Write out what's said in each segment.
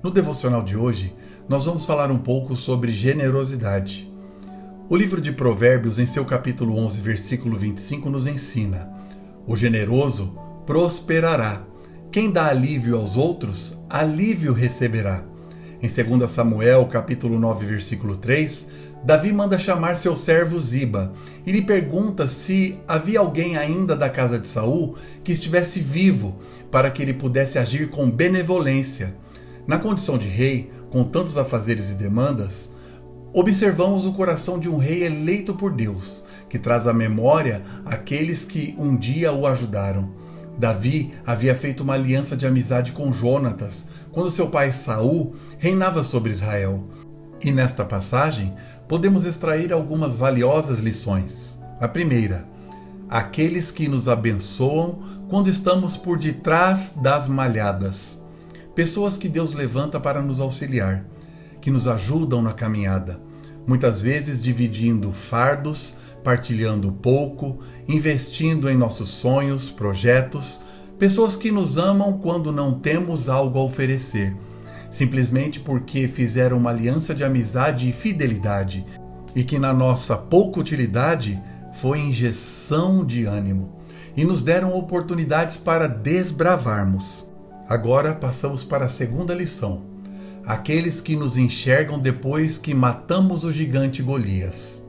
No devocional de hoje, nós vamos falar um pouco sobre generosidade. O livro de Provérbios, em seu capítulo 11, versículo 25, nos ensina: o generoso prosperará. Quem dá alívio aos outros, alívio receberá. Em 2 Samuel, capítulo 9, versículo 3, Davi manda chamar seu servo Ziba e lhe pergunta se havia alguém ainda da casa de Saul que estivesse vivo, para que ele pudesse agir com benevolência. Na condição de rei, com tantos afazeres e demandas, observamos o coração de um rei eleito por Deus, que traz à memória aqueles que um dia o ajudaram. Davi havia feito uma aliança de amizade com Jonatas, quando seu pai Saul reinava sobre Israel. E nesta passagem, podemos extrair algumas valiosas lições. A primeira: aqueles que nos abençoam quando estamos por detrás das malhadas. Pessoas que Deus levanta para nos auxiliar, que nos ajudam na caminhada, muitas vezes dividindo fardos, partilhando pouco, investindo em nossos sonhos, projetos, pessoas que nos amam quando não temos algo a oferecer, simplesmente porque fizeram uma aliança de amizade e fidelidade, e que na nossa pouca utilidade foi injeção de ânimo, e nos deram oportunidades para desbravarmos. Agora passamos para a segunda lição: aqueles que nos enxergam depois que matamos o gigante Golias.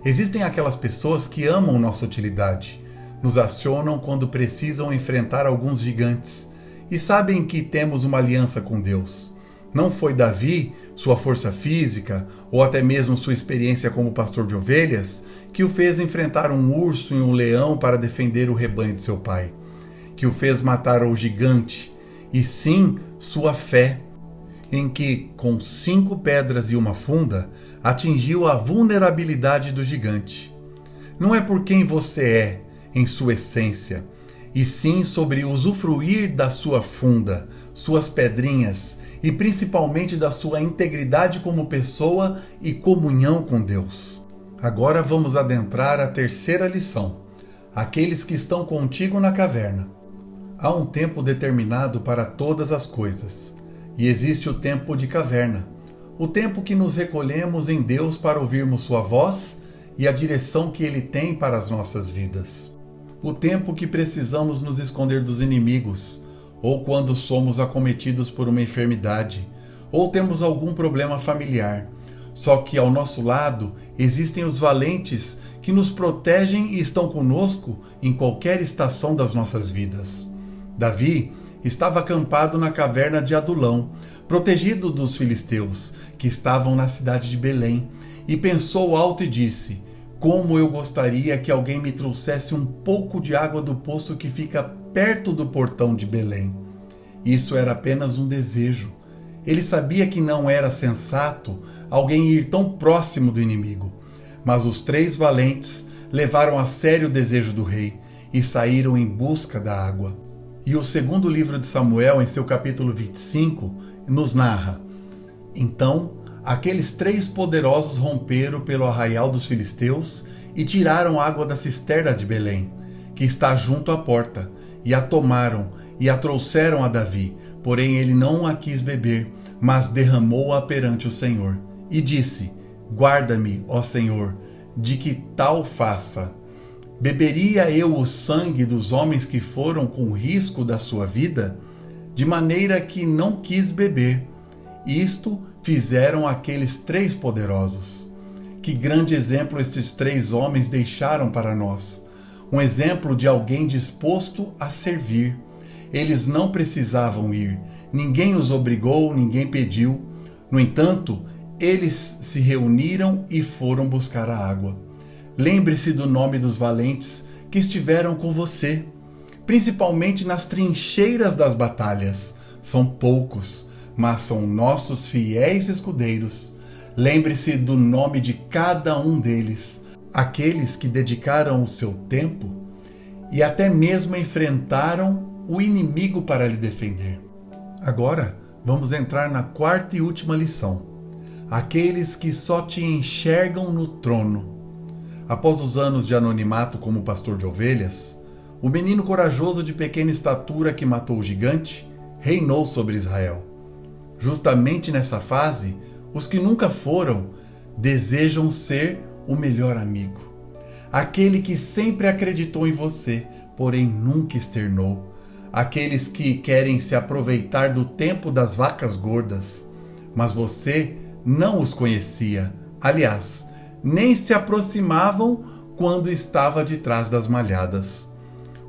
Existem aquelas pessoas que amam nossa utilidade, nos acionam quando precisam enfrentar alguns gigantes e sabem que temos uma aliança com Deus. Não foi Davi, sua força física ou até mesmo sua experiência como pastor de ovelhas que o fez enfrentar um urso e um leão para defender o rebanho de seu pai, que o fez matar o gigante, e sim sua fé, em que, com 5 pedras e uma funda, atingiu a vulnerabilidade do gigante. Não é por quem você é, em sua essência, e sim sobre usufruir da sua funda, suas pedrinhas e principalmente da sua integridade como pessoa e comunhão com Deus. Agora vamos adentrar a terceira lição: aqueles que estão contigo na caverna. Há um tempo determinado para todas as coisas, e existe o tempo de caverna, o tempo que nos recolhemos em Deus para ouvirmos sua voz e a direção que Ele tem para as nossas vidas. O tempo que precisamos nos esconder dos inimigos, ou quando somos acometidos por uma enfermidade, ou temos algum problema familiar. Só que ao nosso lado existem os valentes que nos protegem e estão conosco em qualquer estação das nossas vidas. Davi estava acampado na caverna de Adulão, protegido dos filisteus, que estavam na cidade de Belém, e pensou alto e disse: como eu gostaria que alguém me trouxesse um pouco de água do poço que fica perto do portão de Belém. Isso era apenas um desejo. Ele sabia que não era sensato alguém ir tão próximo do inimigo. Mas os 3 valentes levaram a sério o desejo do rei e saíram em busca da água. E o segundo livro de Samuel, em seu capítulo 25, nos narra: então, aqueles 3 poderosos romperam pelo arraial dos filisteus e tiraram água da cisterna de Belém, que está junto à porta, e a tomaram e a trouxeram a Davi. Porém ele não a quis beber, mas derramou-a perante o Senhor. E disse: guarda-me, ó Senhor, de que tal faça. Beberia eu o sangue dos homens que foram com risco da sua vida? De maneira que não quis beber. Isto fizeram aqueles 3 poderosos. Que grande exemplo estes 3 homens deixaram para nós. Um exemplo de alguém disposto a servir. Eles não precisavam ir. Ninguém os obrigou, ninguém pediu. No entanto, eles se reuniram e foram buscar a água. Lembre-se do nome dos valentes que estiveram com você, principalmente nas trincheiras das batalhas. São poucos, mas são nossos fiéis escudeiros. Lembre-se do nome de cada um deles, aqueles que dedicaram o seu tempo e até mesmo enfrentaram o inimigo para lhe defender. Agora, vamos entrar na quarta e última lição: aqueles que só te enxergam no trono. Após os anos de anonimato como pastor de ovelhas, o menino corajoso de pequena estatura que matou o gigante reinou sobre Israel. Justamente nessa fase, os que nunca foram desejam ser o melhor amigo. Aquele que sempre acreditou em você, porém nunca externou. Aqueles que querem se aproveitar do tempo das vacas gordas, mas você não os conhecia. Aliás, nem se aproximavam quando estava de trás das malhadas.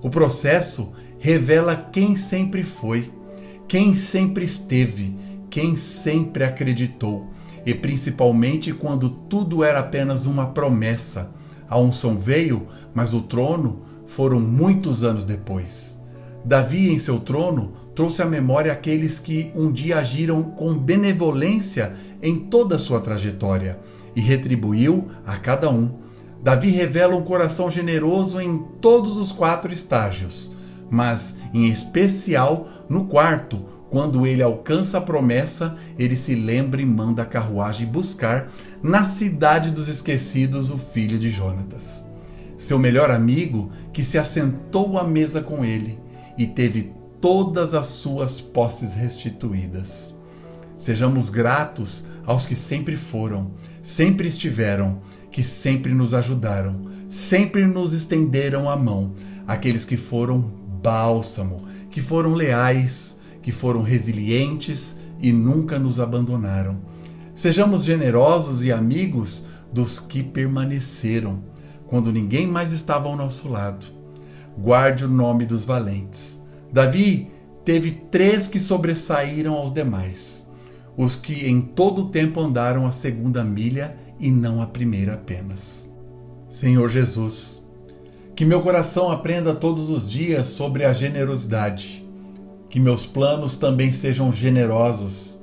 O processo revela quem sempre foi, quem sempre esteve, quem sempre acreditou, e principalmente quando tudo era apenas uma promessa. A unção veio, mas o trono foram muitos anos depois. Davi, em seu trono, trouxe à memória aqueles que um dia agiram com benevolência em toda a sua trajetória e retribuiu a cada um. Davi revela um coração generoso em todos os 4 estágios, mas em especial no 4, quando ele alcança a promessa, ele se lembra e manda a carruagem buscar na cidade dos esquecidos o filho de Jonatas, seu melhor amigo, que se assentou à mesa com ele e teve todas as suas posses restituídas. Sejamos gratos aos que sempre foram, sempre estiveram, que sempre nos ajudaram, sempre nos estenderam a mão, aqueles que foram bálsamo, que foram leais, que foram resilientes e nunca nos abandonaram. Sejamos generosos e amigos dos que permaneceram, quando ninguém mais estava ao nosso lado. Guarde o nome dos valentes. Davi teve 3 que sobressaíram aos demais, os que em todo o tempo andaram a 2ª milha e não a primeira apenas. Senhor Jesus, que meu coração aprenda todos os dias sobre a generosidade, que meus planos também sejam generosos,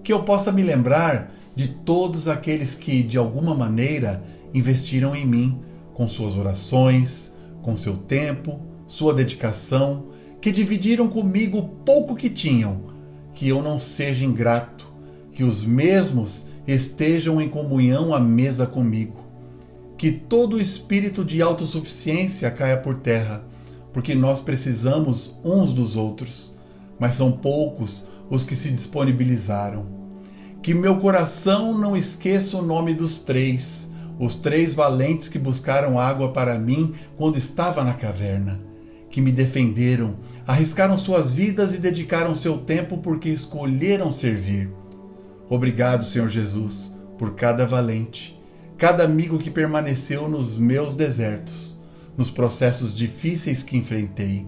que eu possa me lembrar de todos aqueles que, de alguma maneira, investiram em mim, com suas orações, com seu tempo, sua dedicação, que dividiram comigo o pouco que tinham, que eu não seja ingrato, que os mesmos estejam em comunhão à mesa comigo, que todo o espírito de autossuficiência caia por terra, porque nós precisamos uns dos outros, mas são poucos os que se disponibilizaram. Que meu coração não esqueça o nome dos 3, os 3 valentes que buscaram água para mim quando estava na caverna, que me defenderam, arriscaram suas vidas e dedicaram seu tempo porque escolheram servir. Obrigado, Senhor Jesus, por cada valente, cada amigo que permaneceu nos meus desertos, nos processos difíceis que enfrentei.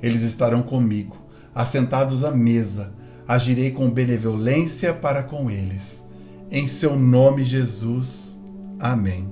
Eles estarão comigo, assentados à mesa. Agirei com benevolência para com eles. Em seu nome, Jesus. Amém.